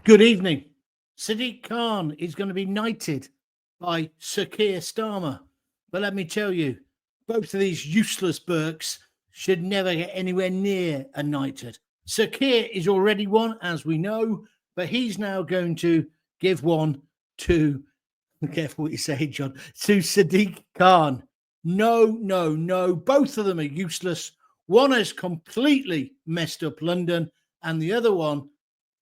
Good evening. Sadiq Khan is going to be knighted by Sir Keir Starmer. But let me tell you, both of these useless burks should never get anywhere near a knighthood. Sir Keir is already one, as we know, but he's now going to give one to, be careful what you say, John, to Sadiq Khan. No. Both of them are useless. One has completely messed up London, and the other one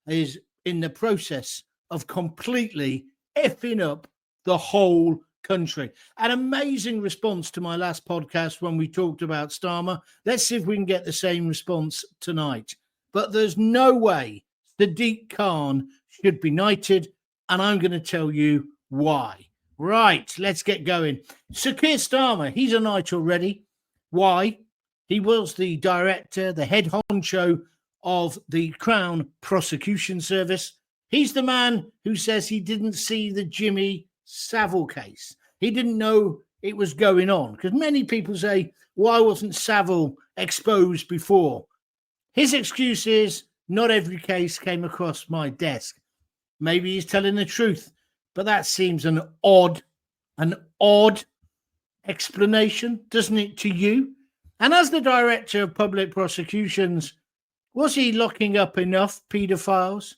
is in the process of completely effing up the whole country. An amazing response to my last podcast when we talked about Starmer. Let's see if we can get the same response tonight. But there's no way Sadiq Khan should be knighted, and I'm going to tell you why. Right, let's get going. Sir Keir Starmer, he's a knight already. Why? He was the director, the head honcho of the Crown Prosecution Service. He's the man who says he didn't see the Jimmy Savile case. He didn't know it was going on, because many people say, why wasn't Savile exposed before? His excuse is, not every case came across my desk. Maybe he's telling the truth, but that seems an odd explanation, doesn't it, to you? And as the director of public prosecutions, was he locking up enough paedophiles?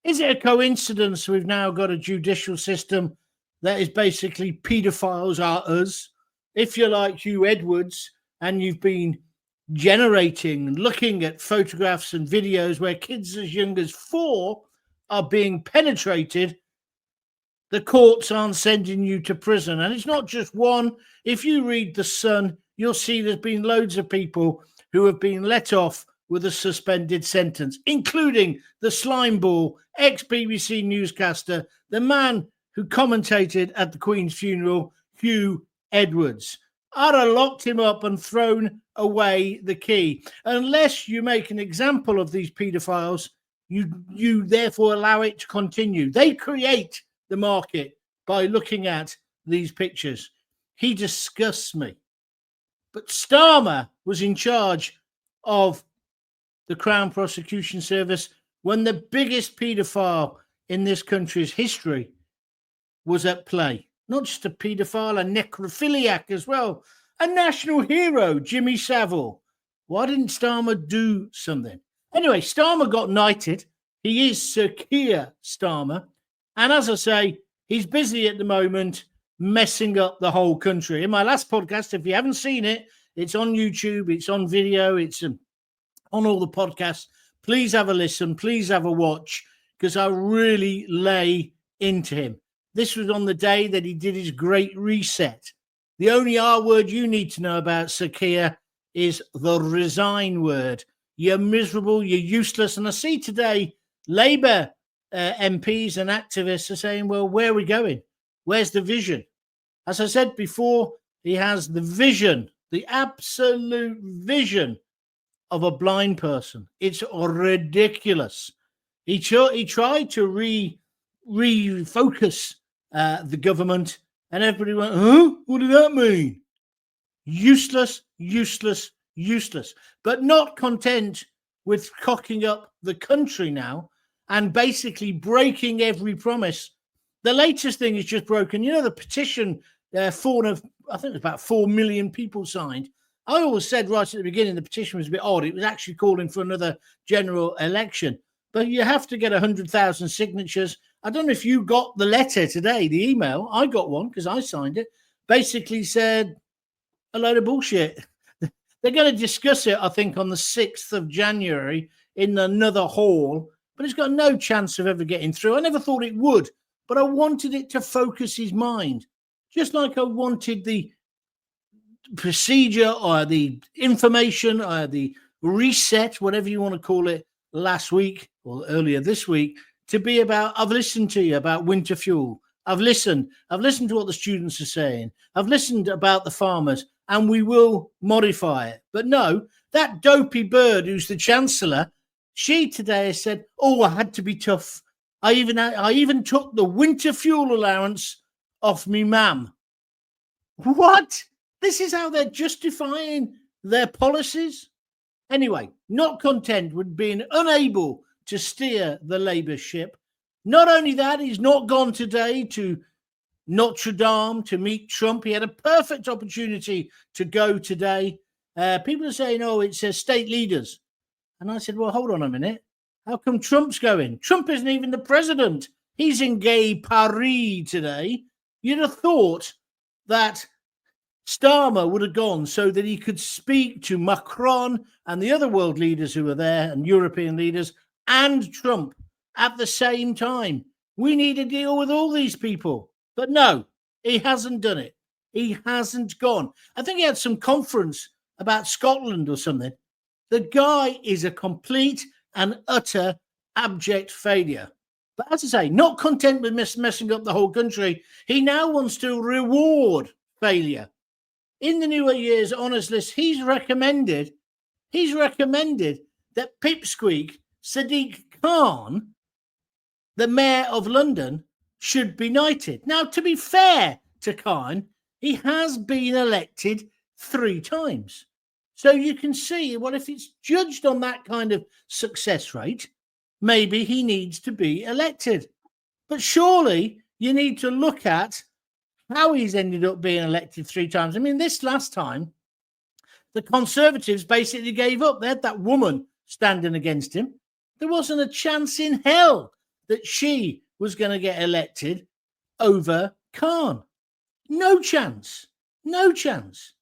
Is it a coincidence we've now got a judicial system that is basically paedophiles are us? If you're like Hugh Edwards and you've been generating, looking at photographs and videos where kids as young as 4 are being penetrated, the courts aren't sending you to prison. And it's not just one. If you read The Sun, you'll see there's been loads of people who have been let off with a suspended sentence, including the slimeball, ex-BBC newscaster, the man who commentated at the Queen's funeral, Hugh Edwards. I'd have locked him up and thrown away the key. Unless you make an example of these paedophiles, you therefore allow it to continue. They create the market by looking at these pictures. He disgusts me. But Starmer was in charge of the Crown Prosecution Service when the biggest paedophile in this country's history was at play. Not just a paedophile, a necrophiliac as well. A national hero, Jimmy Savile. Why didn't Starmer do something? Anyway, Starmer got knighted. He is Sir Keir Starmer. And as I say, he's busy at the moment messing up the whole country. In my last podcast, if you haven't seen it, it's on YouTube, it's on video, it's on all the podcasts. Please have a listen, please have a watch, because I really lay into him. This was on the day that he did his great reset. The only R word you need to know about Sir Keir is the resign word. You're miserable, you're useless. And I see today Labour MPs and activists are saying, well, where are we going? Where's the vision? As I said before, he has the vision, the absolute vision of a blind person. It's ridiculous. He tried to refocus the government, and everybody went, huh? What did that mean? Useless. But not content with cocking up the country now and basically breaking every promise. The latest thing is just broken. You know, the petition, I think it was about 4 million people signed. I always said right at the beginning the petition was a bit odd. It was actually calling for another general election. But you have to get 100,000 signatures. I don't know if you got the letter today, the email. I got one because I signed it. Basically said a load of bullshit. They're going to discuss it, I think, on the 6th of January in another hall. But it's got no chance of ever getting through. I never thought it would. But I wanted it to focus his mind. Just like I wanted the procedure or the information or the reset, whatever you want to call it, last week or earlier this week, to be about, I've listened to you about winter fuel. I've listened to what the students are saying. I've listened about the farmers, and we will modify it. But no, that dopey bird who's the Chancellor, she today said, oh, I had to be tough. I even took the winter fuel allowance off me, ma'am. What? This is how they're justifying their policies? Anyway, not content with being unable to steer the Labour ship. Not only that, he's not gone today to Notre Dame to meet Trump. He had a perfect opportunity to go today. People are saying, oh, it says state leaders. And I said, well, hold on a minute. How come Trump's going? Trump isn't even the president. He's in Gay Paris today. You'd have thought that Starmer would have gone so that he could speak to Macron and the other world leaders who were there and European leaders and Trump at the same time. We need to deal with all these people. But no, he hasn't done it. He hasn't gone. I think he had some conference about Scotland or something. The guy is a complete and utter abject failure. But as I say, not content with messing up the whole country, he now wants to reward failure. In the New Year's Honours list, he's recommended that Pipsqueak Sadiq Khan, the mayor of London, should be knighted. Now, to be fair to Khan, he has been elected 3 times. So you can see, well, if it's judged on that kind of success rate, maybe he needs to be elected. But surely you need to look at how he's ended up being elected 3 times. I mean, this last time, the Conservatives basically gave up. They had that woman standing against him. There wasn't a chance in hell that she was going to get elected over Khan. No chance. No chance.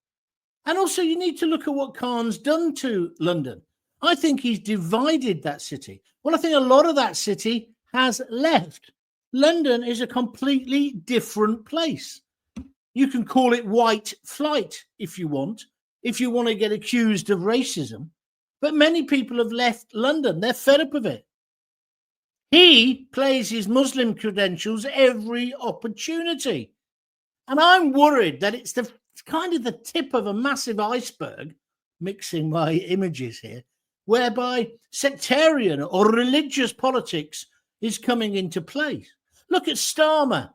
And also, you need to look at what Khan's done to London. I think he's divided that city. Well, I think a lot of that city has left. London is a completely different place. You can call it white flight if you want to get accused of racism. But many people have left London. They're fed up of it. He plays his Muslim credentials every opportunity. And I'm worried that it's kind of the tip of a massive iceberg, mixing my images here, whereby sectarian or religious politics is coming into play. Look at Starmer.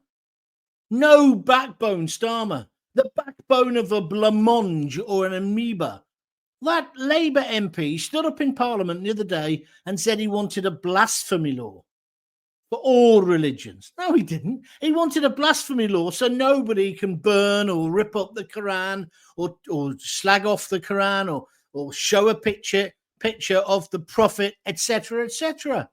No backbone Starmer. The backbone of a blancmange or an amoeba. That Labour MP stood up in Parliament the other day and said he wanted a blasphemy law for all religions. No, he didn't. He wanted a blasphemy law so nobody can burn or rip up the Quran or slag off the Quran or show a picture of the Prophet, etc., etc.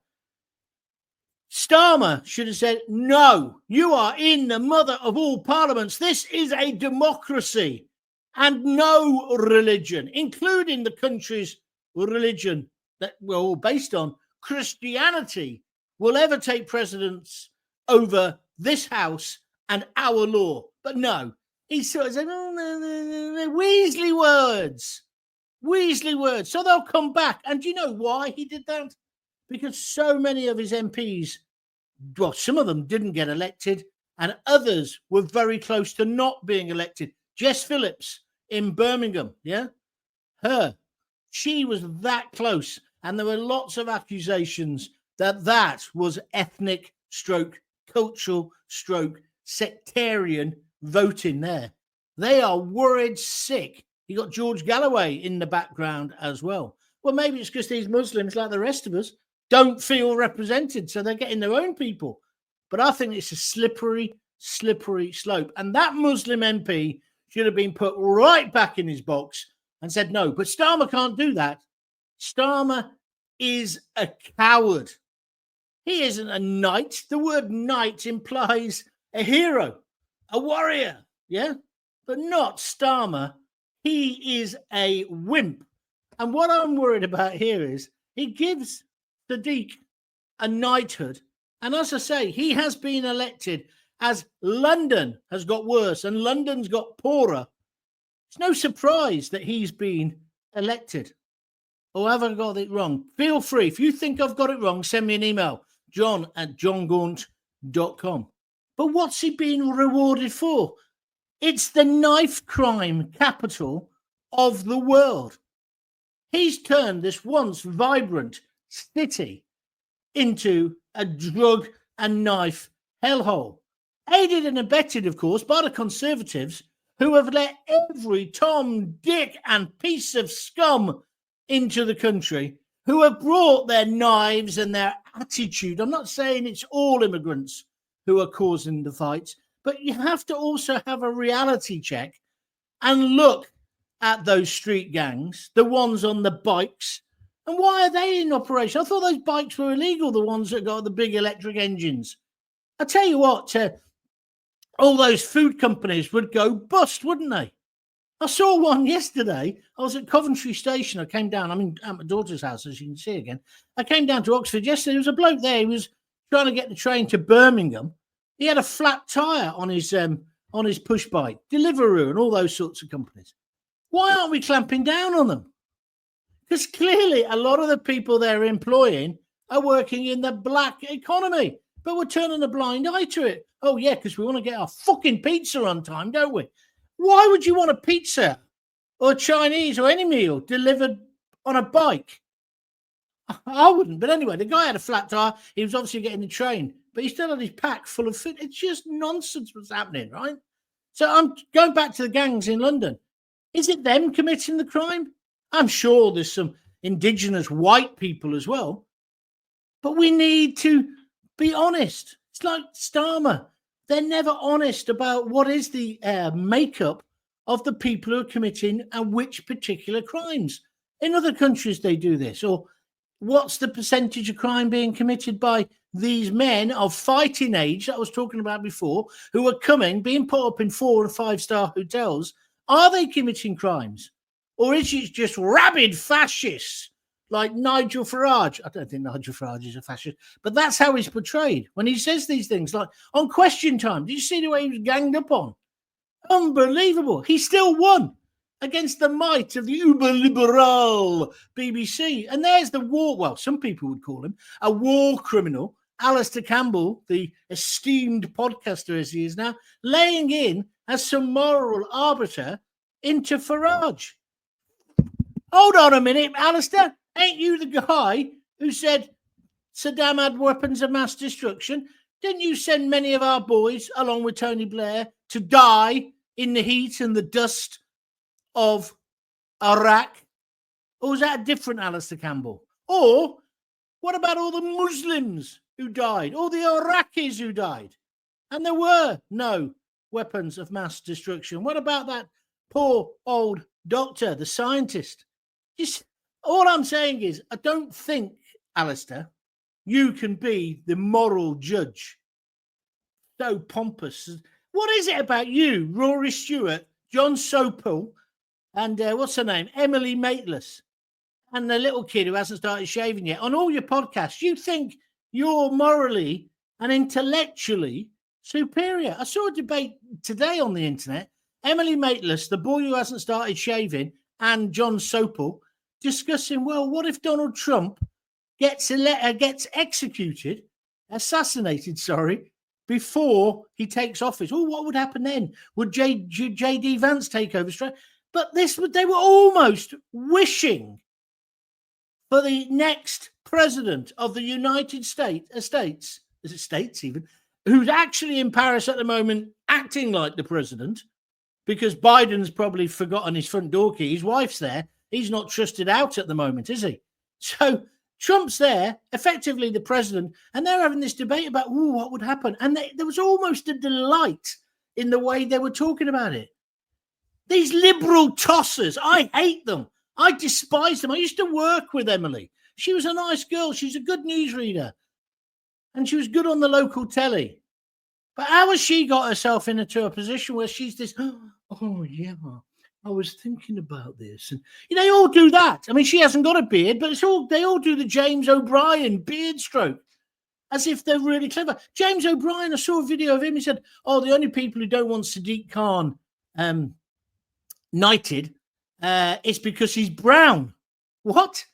Starmer should have said, no, you are in the mother of all parliaments. This is a democracy, and no religion, including the country's religion that we're all based on, Christianity, will ever take precedence over this house and our law. But no, he sort of said, oh, no, Weasley words. Weasley words. So they'll come back. And do you know why he did that? Because so many of his MPs, well, some of them didn't get elected, and others were very close to not being elected. Jess Phillips in Birmingham, she was that close. And there were lots of accusations that was ethnic stroke, cultural stroke, sectarian voting there. They are worried sick. You got George Galloway in the background as well. Well, maybe it's because these Muslims, like the rest of us, don't feel represented, so they're getting their own people. But I think it's a slippery slope. And that Muslim MP should have been put right back in his box and said no. But Starmer can't do that. Starmer is a coward. He isn't a knight. The word knight implies a hero, a warrior, but not Starmer. He is a wimp. And what I'm worried about here is he gives Sadiq a knighthood. And as I say, he has been elected as London has got worse and London's got poorer. It's no surprise that he's been elected. Or have I got it wrong? Feel free. If you think I've got it wrong, send me an email, john@johngaunt.com. But what's he being rewarded for? It's the knife crime capital of the world. He's turned this once vibrant city into a drug and knife hellhole. Aided and abetted, of course, by the Conservatives, who have let every Tom, Dick and piece of scum into the country who have brought their knives and their attitude. I'm not saying it's all immigrants who are causing the fights, but you have to also have a reality check and look at those street gangs, the ones on the bikes. And why are they in operation? I thought those bikes were illegal, the ones that got the big electric engines. I tell you what, all those food companies would go bust, wouldn't they? I saw one yesterday. I was at Coventry Station. I came down. I'm at my daughter's house, as you can see again. I came down to Oxford yesterday. There was a bloke there. He was trying to get the train to Birmingham. He had a flat tyre on his push bike, Deliveroo and all those sorts of companies. Why aren't we clamping down on them? Because clearly a lot of the people they're employing are working in the black economy, but we're turning a blind eye to it. Oh, yeah, because we want to get our fucking pizza on time, don't we? Why would you want a pizza or Chinese or any meal delivered on a bike? I wouldn't. But anyway, the guy had a flat tire. He was obviously getting the train, but he still had his pack full of food. It's just nonsense what's happening, right? So I'm going back to the gangs in London. Is it them committing the crime? I'm sure there's some indigenous white people as well. But we need to be honest. It's like Starmer. They're never honest about what is the makeup of the people who are committing and which particular crimes. In other countries, they do this. Or what's the percentage of crime being committed by these men of fighting age that I was talking about before, who are coming, being put up in 4 or 5-star hotels? Are they committing crimes? Or is it just rabid fascists like Nigel Farage? I don't think Nigel Farage is a fascist, but that's how he's portrayed when he says these things. Like on Question Time, did you see the way he was ganged up on? Unbelievable. He still won against the might of the uber-liberal BBC. And there's the war, well, some people would call him a war criminal, Alistair Campbell, the esteemed podcaster as he is now, laying in as some moral arbiter into Farage. Hold on a minute, Alistair. Ain't you the guy who said Saddam had weapons of mass destruction? Didn't you send many of our boys, along with Tony Blair, to die in the heat and the dust of Iraq? Or was that a different Alistair Campbell? Or what about all the Muslims who died? All the Iraqis who died? And there were no weapons of mass destruction. What about that poor old doctor, the scientist? Just all I'm saying is, I don't think, Alistair, you can be the moral judge. So pompous. What is it about you, Rory Stewart, John Sopel, and what's her name, Emily Mateless, and the little kid who hasn't started shaving yet? On all your podcasts, you think you're morally and intellectually superior. I saw a debate today on the internet. Emily Mateless, the boy who hasn't started shaving, and John Sopel discussing, well, what if Donald Trump gets assassinated, before he takes office? Oh, what would happen then? Would J.D. Vance take over? But they were almost wishing for the next president of the United States, is it states even, who's actually in Paris at the moment acting like the president, because Biden's probably forgotten his front door key. His wife's there. He's not trusted out at the moment, is he? So Trump's there, effectively the president, and they're having this debate about, what would happen? And there was almost a delight in the way they were talking about it. These liberal tossers, I hate them. I despise them. I used to work with Emily. She was a nice girl. She's a good newsreader. And she was good on the local telly. But how has she got herself into a position where she's this, oh, yeah, I was thinking about this. And they all do that. I mean, she hasn't got a beard, but they all do the James O'Brien beard stroke as if they're really clever. James O'Brien, I saw a video of him. He said, the only people who don't want Sadiq Khan knighted is because he's brown. What?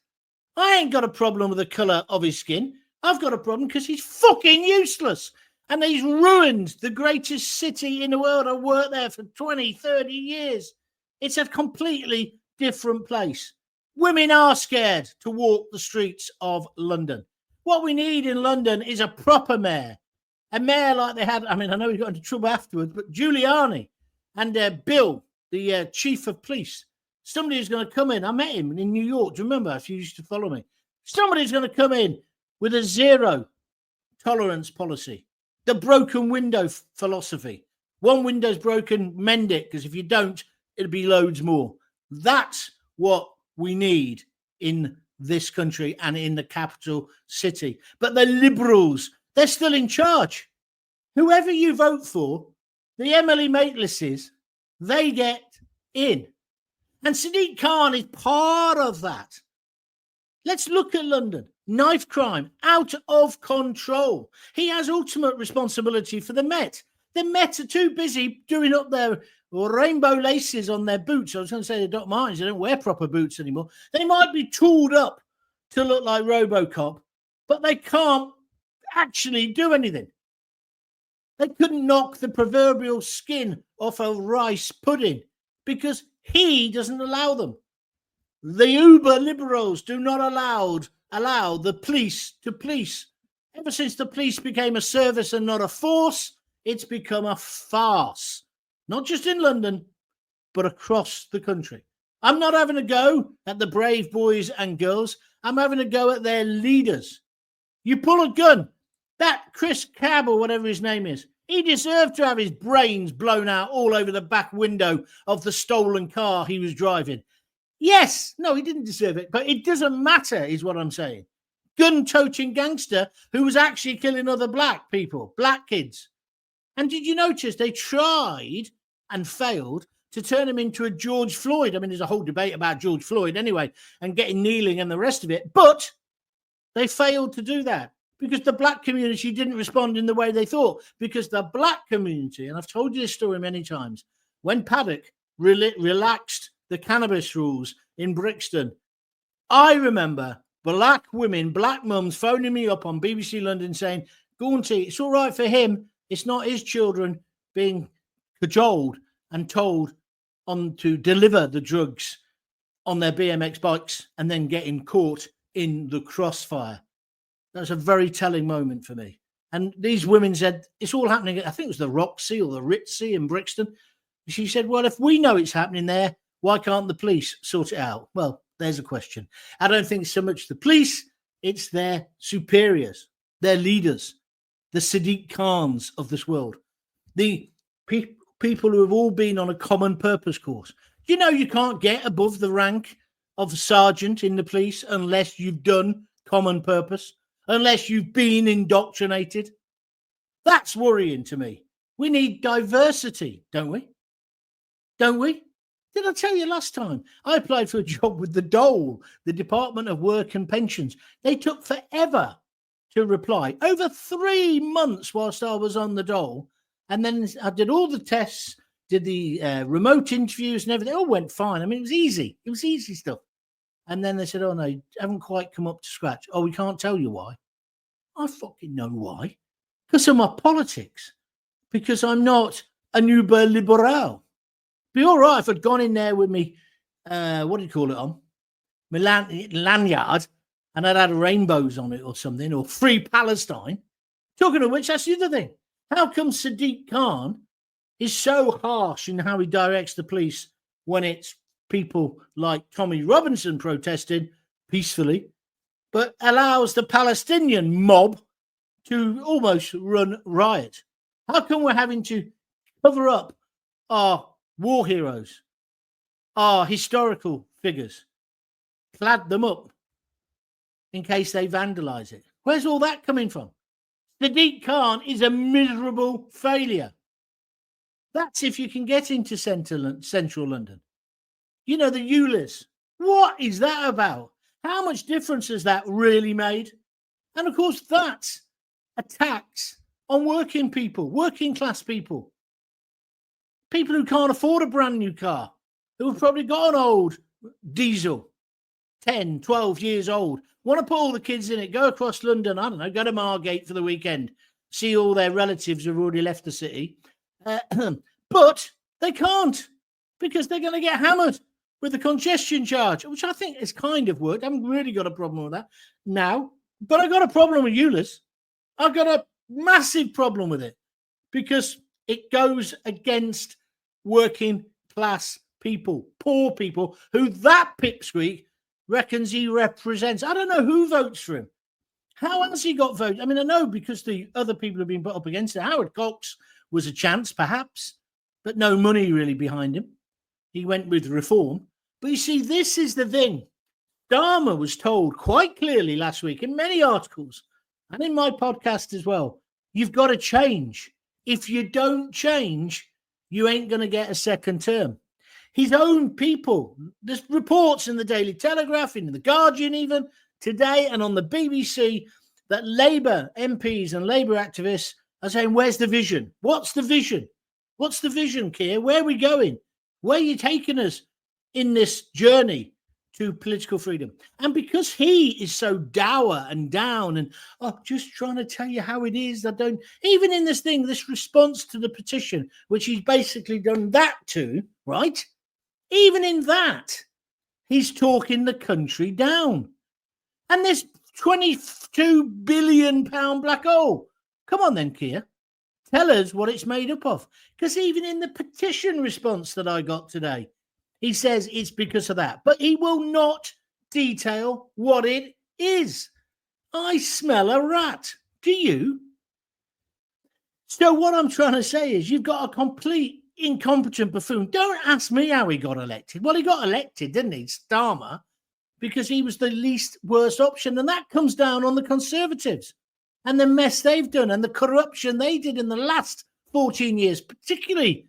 I ain't got a problem with the colour of his skin. I've got a problem because he's fucking useless. And he's ruined the greatest city in the world. I worked there for 20, 30 years. It's a completely different place. Women are scared to walk the streets of London. What we need in London is a proper mayor. A mayor like they had, I know he got into trouble afterwards, but Giuliani and Bill, the chief of police, somebody who's going to come in. I met him in New York. Do you remember? If you used to follow me. Somebody's going to come in with a zero tolerance policy, the broken window philosophy. One window's broken, mend it, because if you don't, it'll be loads more. That's what we need in this country and in the capital city. But the Liberals, they're still in charge. Whoever you vote for, the Emily Maitlisses, they get in. And Sadiq Khan is part of that. Let's look at London. Knife crime, out of control. He has ultimate responsibility for the Met. The Met are too busy doing up their rainbow laces on their boots. I was going to say the Doc Martens, they don't wear proper boots anymore. They might be tooled up to look like RoboCop, but they can't actually do anything. They couldn't knock the proverbial skin off a rice pudding because he doesn't allow them. The uber liberals do not allow the police to police. Ever since the police became a service and not a force, it's become a farce. Not just in London, but across the country. I'm not having a go at the brave boys and girls. I'm having a go at their leaders. You pull a gun. That Chris Cab or whatever his name is, he deserved to have his brains blown out all over the back window of the stolen car he was driving. Yes, no, he didn't deserve it, but it doesn't matter, is what I'm saying. Gun-toting gangster who was actually killing other black people, black kids. And did you notice they tried and failed to turn him into a George Floyd? I mean, there's a whole debate about George Floyd anyway, and getting kneeling and the rest of it, but they failed to do that because the black community didn't respond in the way they thought. Because the black community, and I've told you this story many times, when Paddock relaxed the cannabis rules in Brixton, I remember black women, black mums phoning me up on BBC London saying, Gaunty, it's all right for him. It's not his children being cajoled and told on to deliver the drugs on their BMX bikes and then getting caught in the crossfire. That's a very telling moment for me. And these women said, it's all happening. I think it was the Roxy or the Ritzy in Brixton. She said, well, if we know it's happening there, why can't the police sort it out? Well, there's a question. I don't think so much the police, it's their superiors, their leaders, the Sadiq Khans of this world, the people who have all been on a common purpose course. You know, you can't get above the rank of sergeant in the police unless you've done common purpose, unless you've been indoctrinated. That's worrying to me. We need diversity, don't we? Don't we? Did I tell you last time? I applied for a job with the Dole, the Department of Work and Pensions. They took forever to reply. Over 3 months whilst I was on the Dole. And then I did all the tests, did the remote interviews and everything. It all went fine. I mean, it was easy. It was easy stuff. And then they said, oh, no, you haven't quite come up to scratch. Oh, we can't tell you why. I fucking know why. Because of my politics. Because I'm not a uber liberal. Be all right if I'd gone in there with me, what do you call it on? My lanyard, and I'd had rainbows on it or something, or Free Palestine. Talking of which, that's the other thing. How come Sadiq Khan is so harsh in how he directs the police when it's people like Tommy Robinson protesting peacefully, but allows the Palestinian mob to almost run riot? How come we're having to cover up our war heroes, our historical figures, clad them up in case they vandalize it? Where's all that coming from? Sadiq Khan is a miserable failure. That's if you can get into central London. You know, the ULIS. What is that about? How much difference has that really made? And of course, that's a tax on working people, working class people. People who can't afford a brand new car, who have probably got an old diesel, 10, 12 years old, want to put all the kids in it, go across London, I don't know, go to Margate for the weekend, see all their relatives who've already left the city. But they can't because they're going to get hammered with the congestion charge, which I think has kind of worked. I haven't really got a problem with that now, but I got a problem with ULIS. I've got a massive problem with it because it goes against working class people, poor people, who that pipsqueak reckons he represents. I don't know who votes for him. How has he got votes? I mean, I know because the other people have been put up against it. Howard Cox was a chance, perhaps, but no money really behind him. He went with reform. But you see, this is the thing. Starmer was told quite clearly last week in many articles and in my podcast as well, you've got to change. If you don't change, you ain't going to get a second term. His own people, there's reports in the Daily Telegraph, in the Guardian even, today and on the BBC, that Labour MPs and Labour activists are saying, where's the vision? What's the vision? What's the vision, Keir? Where are we going? Where are you taking us in this journey to political freedom? And because he is so dour and down and just trying to tell you how it is, even in this thing, this response to the petition, which he's basically done that to, right? Even in that, he's talking the country down. And this £22 billion black hole. Come on then, Keir. Tell us what it's made up of. Because even in the petition response that I got today, he says it's because of that. But he will not detail what it is. I smell a rat. Do you? So what I'm trying to say is you've got a complete incompetent buffoon. Don't ask me how he got elected. Well, he got elected, didn't he, Starmer, because he was the least worst option. And that comes down on the Conservatives and the mess they've done and the corruption they did in the last 14 years, particularly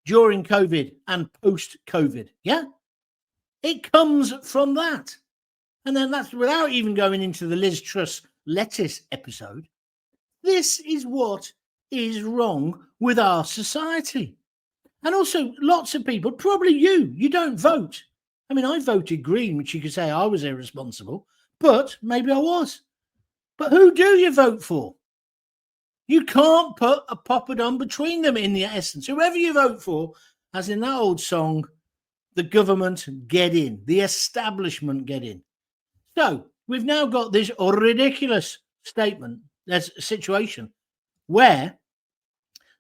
during COVID and post-COVID. Yeah? It comes from that. And then that's without even going into the Liz Truss lettuce episode. This is what is wrong with our society. And also lots of people, probably you don't vote. I mean, I voted Green, which you could say I was irresponsible, but maybe I was. But who do you vote for? You can't put a poppadom between them in the essence. Whoever you vote for, as in that old song, the government get in, the establishment get in. So we've now got this ridiculous statement, there's a situation where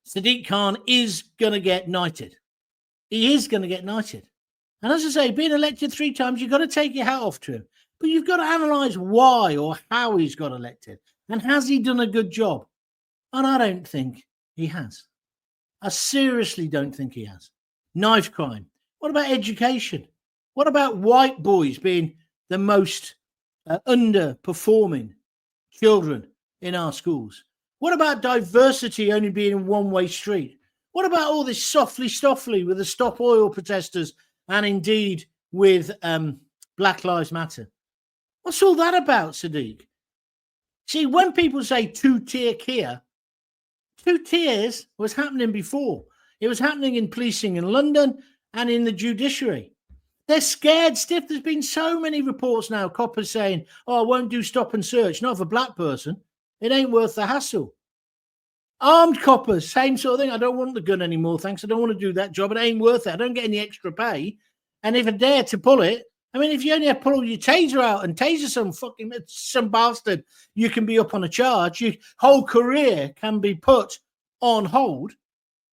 Sadiq Khan is going to get knighted. He is going to get knighted. And as I say, being elected 3 times, you've got to take your hat off to him. But you've got to analyse why or how he's got elected. And has he done a good job? And I don't think he has. I seriously don't think he has. Knife crime. What about education? What about white boys being the most underperforming children in our schools? What about diversity only being a one-way street? What about all this softly with the Stop Oil protesters and indeed with Black Lives Matter? What's all that about, Sadiq? See, when people say two-tier Keir, 2 tiers was happening before. It was happening in policing in London and in the judiciary. They're scared stiff. There's been so many reports now, coppers saying, I won't do stop and search, not for a black person. It ain't worth the hassle. Armed coppers, same sort of thing. I don't want the gun anymore, thanks. I don't want to do that job. It ain't worth it. I don't get any extra pay. And if I dare to pull it, I mean, if you only have to pull your taser out and taser some bastard, you can be up on a charge. Your whole career can be put on hold.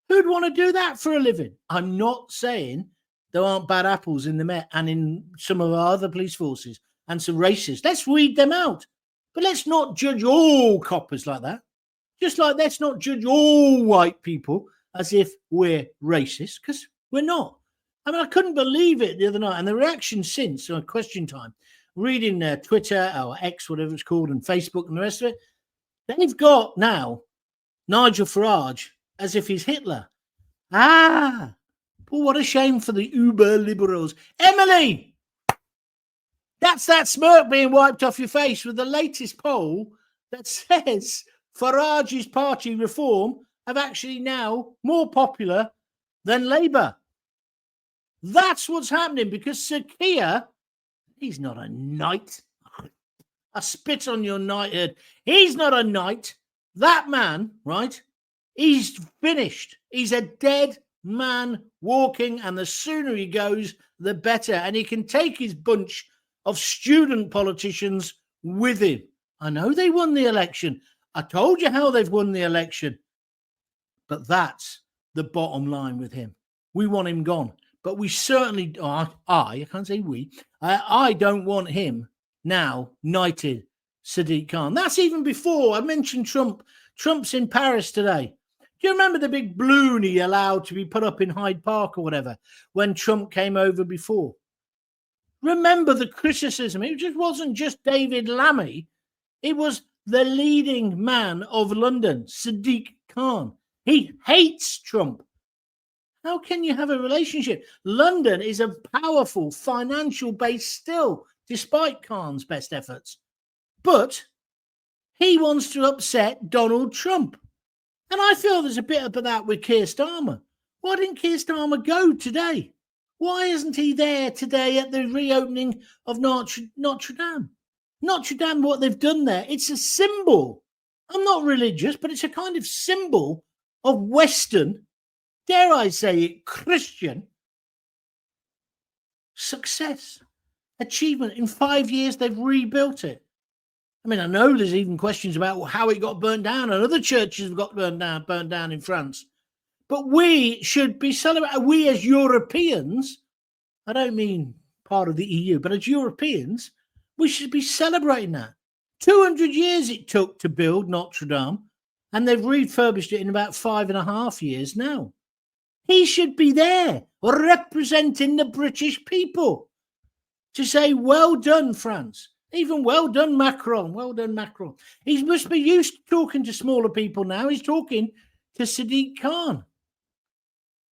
Who'd want to do that for a living? I'm not saying there aren't bad apples in the Met and in some of our other police forces and some racists. Let's weed them out. But let's not judge all coppers like that. Just like let's not judge all white people as if we're racist, because we're not. I mean, I couldn't believe it the other night. And the reaction since, question time, reading Twitter or X, whatever it's called, and Facebook and the rest of it, they've got now Nigel Farage as if he's Hitler. But what a shame for the uber liberals. Emily, that's that smirk being wiped off your face with the latest poll that says Farage's party Reform have actually now more popular than Labour. That's what's happening because Sir Keir, he's not a knight. I spit on your knighthood. He's not a knight. That man, right? He's finished. He's a dead man walking, and the sooner he goes, the better. And he can take his bunch of student politicians with him. I know they won the election. I told you how they've won the election. But that's the bottom line with him. We want him gone. But we certainly, I can't say we, I don't want him now knighted, Sadiq Khan. That's even before I mentioned Trump. Trump's in Paris today. Do you remember the big balloon he allowed to be put up in Hyde Park or whatever when Trump came over before? Remember the criticism. It just wasn't just David Lammy. It was the leading man of London, Sadiq Khan. He hates Trump. How can you have a relationship? London is a powerful financial base still, despite Khan's best efforts. But he wants to upset Donald Trump. And I feel there's a bit of that with Keir Starmer. Why didn't Keir Starmer go today? Why isn't he there today at the reopening of Notre Dame? Notre Dame, what they've done there, it's a symbol. I'm not religious, but it's a kind of symbol of Western, dare I say it, Christian success, achievement. In 5 years, they've rebuilt it. I mean, I know there's even questions about how it got burnt down, and other churches have got burnt down in France. But we should be celebrating. We as Europeans, I don't mean part of the EU, but as Europeans, we should be celebrating that. 200 years it took to build Notre Dame, and they've refurbished it in about 5.5 years now. He should be there representing the British people to say, well done, France. Even well done, Macron. Well done, Macron. He must be used to talking to smaller people now. He's talking to Sadiq Khan.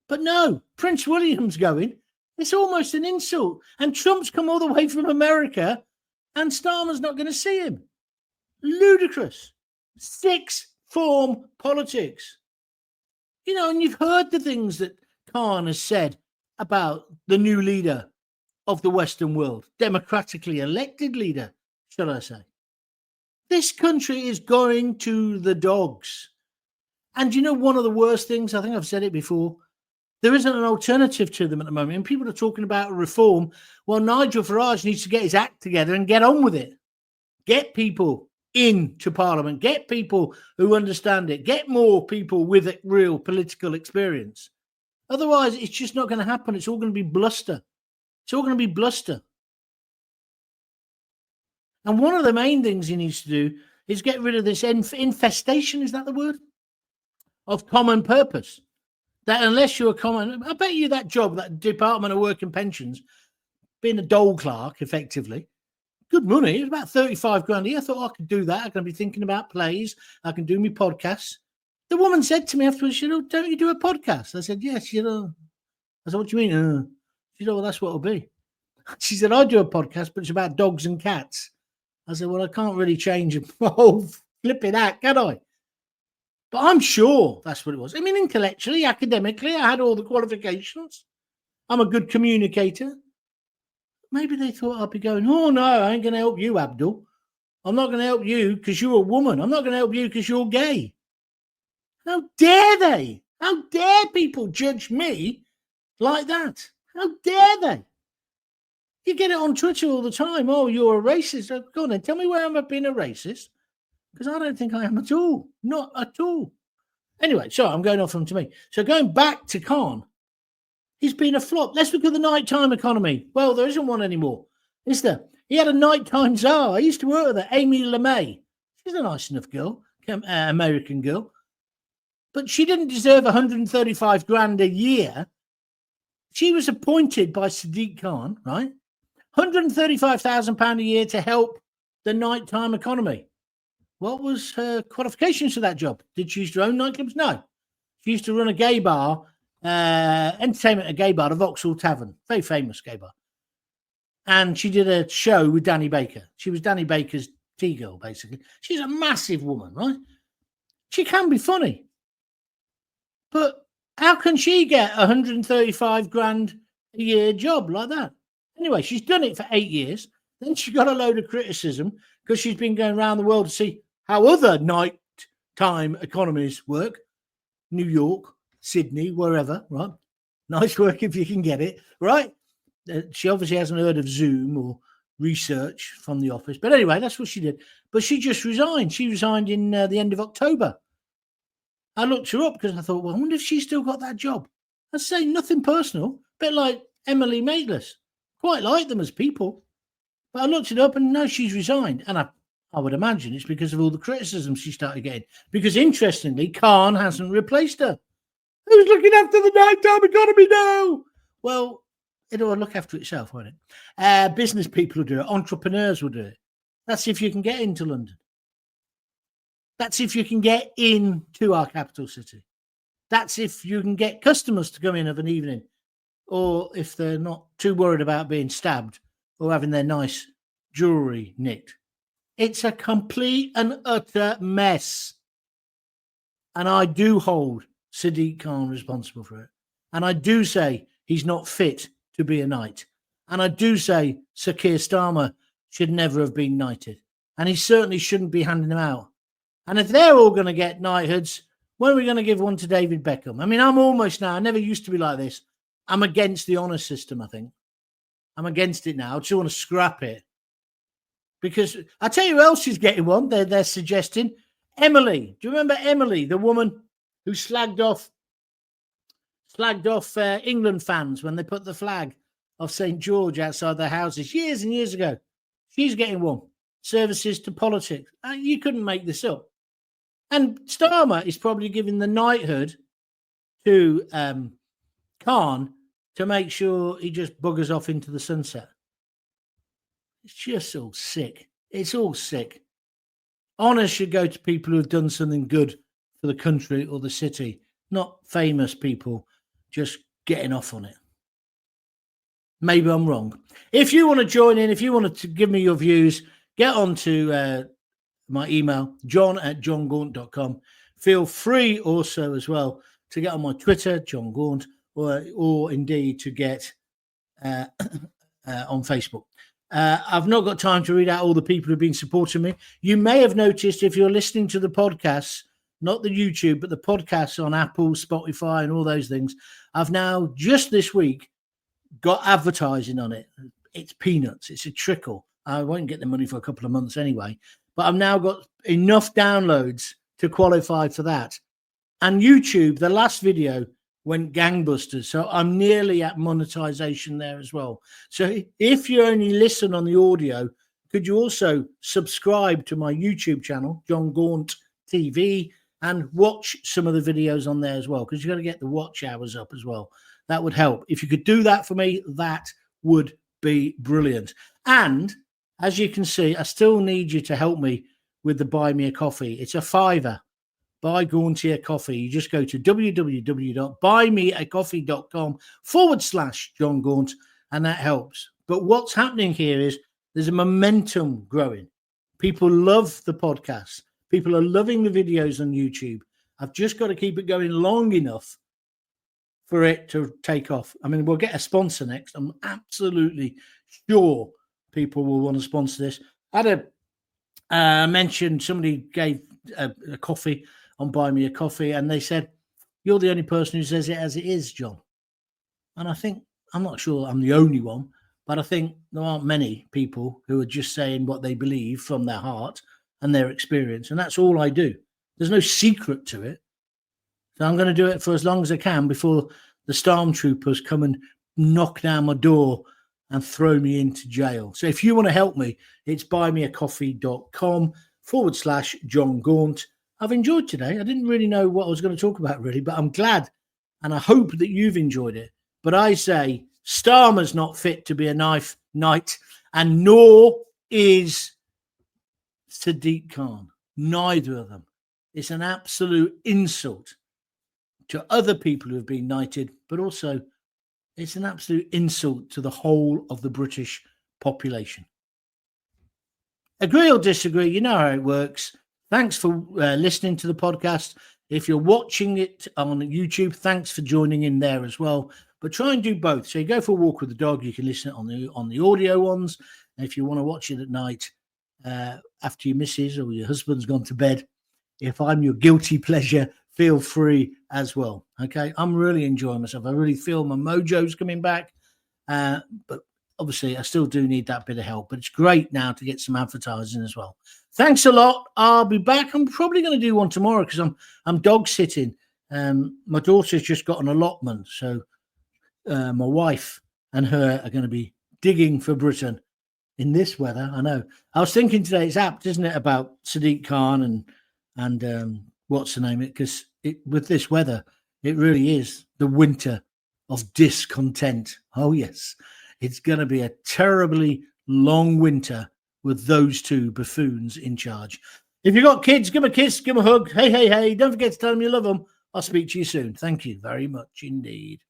But no, Prince William's going. It's almost an insult. And Trump's come all the way from America, and Starmer's not going to see him. Ludicrous. Sixth form politics. You know, and you've heard the things that Khan has said about the new leader of the Western world, democratically elected leader, shall I say. This country is going to the dogs. And you know, one of the worst things, I think I've said it before, there isn't an alternative to them at the moment. And people are talking about reform. Well, Nigel Farage needs to get his act together and get on with it. Get people into Parliament. Get people who understand it. Get more people with real political experience. Otherwise, it's just not going to happen. It's all going to be bluster. It's all going to be bluster. And one of the main things he needs to do is get rid of this infestation, is that the word? Of common purpose. That unless you're a common, I bet you that job, that Department of Work and Pensions, being a dole clerk, effectively, good money. It's about 35 grand a year. I thought, I could do that. I can be thinking about plays. I can do my podcasts. The woman said to me afterwards, she said, don't you do a podcast? I said, yes, you know. I said, what do you mean? She said, well, that's what it'll be. She said, I do a podcast, but it's about dogs and cats. I said, well, I can't really change my whole flipping act, can I? But I'm sure that's what it was. I mean, intellectually, academically, I had all the qualifications. I'm a good communicator. Maybe they thought I'd be going, oh, no, I ain't going to help you, Abdul. I'm not going to help you because you're a woman. I'm not going to help you because you're gay. How dare they? How dare people judge me like that? How dare they? You get it on Twitter all the time. Oh, you're a racist. Go on then, tell me where I'm being a racist. Because I don't think I am at all. Not at all. Anyway, sorry, I'm going off from to me. So going back to Khan, he's been a flop. Let's look at the nighttime economy. Well, there isn't one anymore, is there? He had a nighttime czar. I used to work with her, Amy LeMay. She's a nice enough girl, American girl. But she didn't deserve 135 grand a year. She was appointed by Sadiq Khan, right? £135,000 a year to help the nighttime economy. What was her qualifications for that job? Did she used to own nightclubs? No. She used to run a gay bar, entertainment, a gay bar, the Vauxhall Tavern, very famous gay bar. And she did a show with Danny Baker. She was Danny Baker's tea girl, basically. She's a massive woman, right? She can be funny. But how can she get 135 grand a year job like that? Anyway, she's done it for 8 years. Then she got a load of criticism because she's been going around the world to see how other nighttime economies work. New York, Sydney, wherever, right? Nice work if you can get it, right? She obviously hasn't heard of Zoom or research from the office. But anyway, that's what she did. But she just resigned. She resigned in the end of October. I looked her up because I thought, well, I wonder if she's still got that job. I'd say nothing personal, a bit like Emily Maitlis. quite like them as people. But I looked it up and no, she's resigned. And I would imagine it's because of all the criticism she started getting. Because interestingly, Khan hasn't replaced her. Who's looking after the nighttime economy now? Well, it'll look after itself, won't it? Business people will do it. Entrepreneurs will do it. That's if you can get into London. That's if you can get into our capital city. That's if you can get customers to come in of an evening, or if they're not too worried about being stabbed or having their nice jewellery nicked. It's a complete and utter mess. And I do hold Sadiq Khan responsible for it. And I do say he's not fit to be a knight. And I do say Sir Keir Starmer should never have been knighted. And he certainly shouldn't be handing them out. And if they're all going to get knighthoods, when are we going to give one to David Beckham? I mean, I'm almost now, I never used to be like this. I'm against the honour system, I think. I'm against it now. I just want to scrap it. Because I tell you who else is getting one, they're suggesting. Emily. Do you remember Emily, the woman who slagged off England fans when they put the flag of St. George outside their houses years and years ago? She's getting one. Services to politics. You couldn't make this up. And Starmer is probably giving the knighthood to Khan to make sure he just buggers off into the sunset. It's just all sick. It's all sick. Honours should go to people who have done something good for the country or the city, not famous people just getting off on it. Maybe I'm wrong. If you want to join in, if you want to give me your views, get on to my email, john@johngaunt.com. Feel free also as well to get on my Twitter, John Gaunt, or indeed to get on Facebook. I've not got time to read out all the people who've been supporting me. You may have noticed if you're listening to the podcasts, not the YouTube, but the podcasts on Apple, Spotify, and all those things, I've now just this week got advertising on it. It's peanuts. It's a trickle. I won't get the money for a couple of months anyway, but I've now got enough downloads to qualify for that. And YouTube, the last video went gangbusters. So I'm nearly at monetization there as well. So if you only listen on the audio, could you also subscribe to my YouTube channel, John Gaunt TV, and watch some of the videos on there as well? Because you've got to get the watch hours up as well. That would help. If you could do that for me, that would be brilliant. And as you can see, I still need you to help me with the Buy Me a Coffee. It's a £5. Buy Gauntier Coffee. You just go to www.buymeacoffee.com/John Gaunt, and that helps. But what's happening here is there's a momentum growing. People love the podcast. People are loving the videos on YouTube. I've just got to keep it going long enough for it to take off. I mean, we'll get a sponsor next. I'm absolutely sure people will want to sponsor this. I had mentioned somebody gave a coffee on Buy Me a Coffee, and they said, "You're the only person who says it as it is, John." And I think, I'm not sure I'm the only one, but I think there aren't many people who are just saying what they believe from their heart and their experience. And that's all I do. There's no secret to it. So I'm going to do it for as long as I can before the stormtroopers come and knock down my door and throw me into jail. So if you want to help me, it's buymeacoffee.com/John Gaunt. I've enjoyed today. I didn't really know what I was going to talk about, really, but I'm glad, and I hope that you've enjoyed it. But I say Starmer's not fit to be a knight, and nor is Sadiq Khan. Neither of them. It's an absolute insult to other people who have been knighted, but also it's an absolute insult to the whole of the British population. Agree or disagree, you know how it works. Thanks for listening to the podcast. If you're watching it on YouTube, thanks for joining in there as well. But try and do both. So you go for a walk with the dog, you can listen on the audio ones. And if you want to watch it at night after your missus or your husband's gone to bed, if I'm your guilty pleasure, feel free as well. Okay, I'm really enjoying myself. I really feel my mojo's coming back. But obviously, I still do need that bit of help. But it's great now to get some advertising as well. Thanks a lot. I'll be back. I'm probably going to do one tomorrow because I'm dog sitting. My daughter's just got an allotment, so my wife and her are going to be digging for Britain in this weather. I know. I was thinking today, it's apt, isn't it, about Sadiq Khan and what's the name? Because with this weather, it really is the winter of discontent. Oh, yes. It's going to be a terribly long winter with those two buffoons in charge. If you've got kids, give them a kiss, give them a hug. Hey, hey, hey. Don't forget to tell them you love them. I'll speak to you soon. Thank you very much indeed.